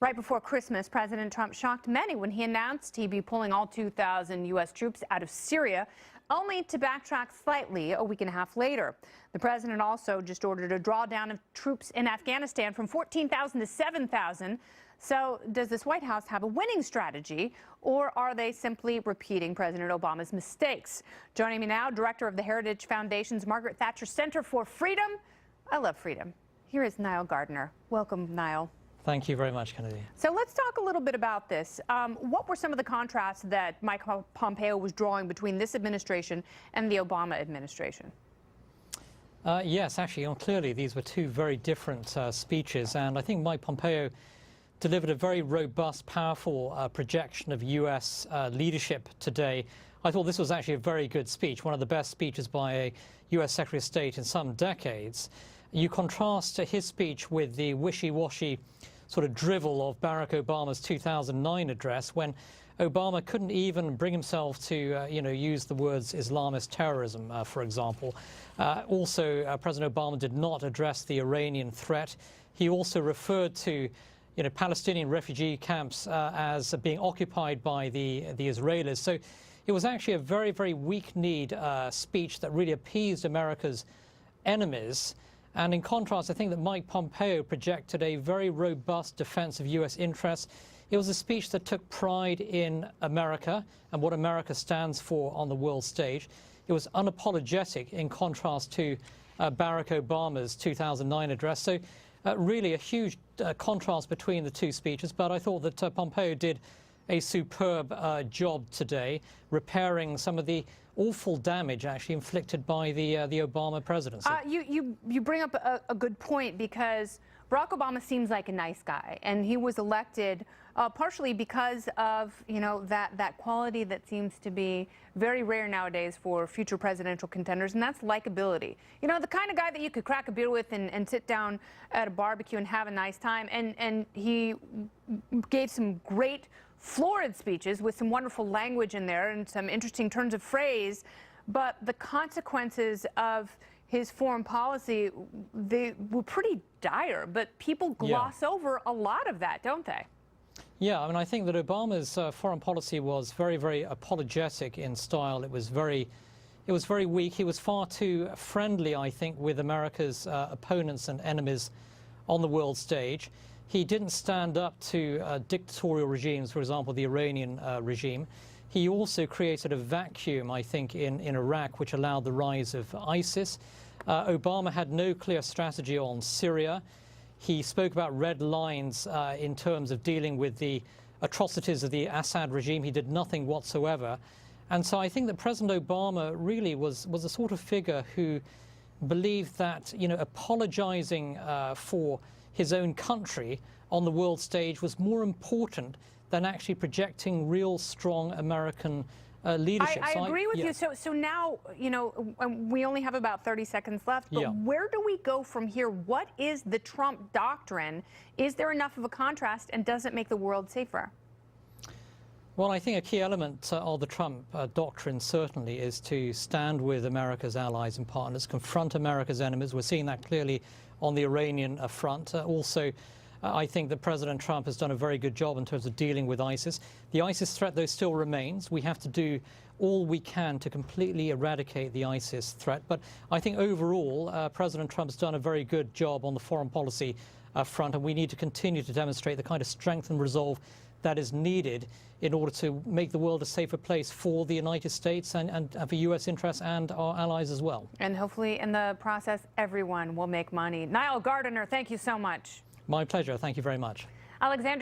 Right before Christmas, President Trump shocked many when he announced he'd be pulling all 2,000 U.S. troops out of Syria, only to backtrack slightly a week and a half later. The president also just ordered a drawdown of troops in Afghanistan from 14,000 to 7,000. So does this White House have a winning strategy, or are they simply repeating President Obama's mistakes? Joining me now, Director of the Heritage Foundation's Margaret Thatcher Center for Freedom. I love freedom. Here is Nile Gardiner. Welcome, Nile. Thank you very much, Kennedy. So let's talk a little bit about this. What were some of the contrasts that Mike Pompeo was drawing between this administration and the Obama administration? Yes, actually, clearly these were two very different speeches, and I think Mike Pompeo delivered a very robust, powerful projection of U.S. leadership today. I thought this was actually a very good speech, one of the best speeches by a U.S. Secretary of State in some decades. You contrast his speech with the wishy-washy sort of drivel of Barack Obama's 2009 address, when Obama couldn't even bring himself to, use the words Islamist terrorism, for example. Also, President Obama did not address the Iranian threat. He also referred to, Palestinian refugee camps as being occupied by the Israelis. So it was actually a very, very weak-kneed speech that really appeased America's enemies. And in contrast, I think that Mike Pompeo projected a very robust defense of U.S. interests. It was a speech that took pride in America and what America stands for on the world stage. It was unapologetic in contrast to Barack Obama's 2009 address. So really a huge contrast between the two speeches. But I thought that Pompeo did a superb job today, repairing some of the awful damage actually inflicted by the Obama presidency. You bring up a good point, because Barack Obama seems like a nice guy, and he was elected partially because of that quality that seems to be very rare nowadays for future presidential contenders, and that's likability. The kind of guy that you could crack a beer with and sit down at a barbecue and have a nice time. And he gave some great florid speeches with some wonderful language in there and some interesting turns of phrase, but the consequences of his foreign policy, they were pretty dire, but people gloss over a lot of that, don't they? Yeah, I mean, I think that Obama's foreign policy was very, very apologetic in style. It was very weak. He was far too friendly, I think, with America's opponents and enemies on the world stage. He didn't stand up to dictatorial regimes, for example, the Iranian regime. He also created a vacuum, I think, in Iraq, which allowed the rise of ISIS. Obama had no clear strategy on Syria. He spoke about red lines in terms of dealing with the atrocities of the Assad regime. He did nothing whatsoever. And so I think that President Obama really was a sort of figure who believed that, apologizing for his own country on the world stage was more important than actually projecting real strong American leadership. I agree with you. So now, we only have about 30 seconds left, but where do we go from here? What is the Trump doctrine? Is there enough of a contrast, and does it make the world safer? Well, I think a key element of the Trump doctrine certainly is to stand with America's allies and partners, confront America's enemies. We're seeing that clearly on the Iranian front. Also, I think that President Trump has done a very good job in terms of dealing with ISIS. The ISIS threat, though, still remains. We have to do all we can to completely eradicate the ISIS threat. But I think overall, President Trump has done a very good job on the foreign policy front, and we need to continue to demonstrate the kind of strength and resolve that is needed in order to make the world a safer place for the United States and for U.S. interests and our allies as well. And hopefully in the process, everyone will make money. Nile Gardiner, thank you so much. My pleasure. Thank you very much. Alexander.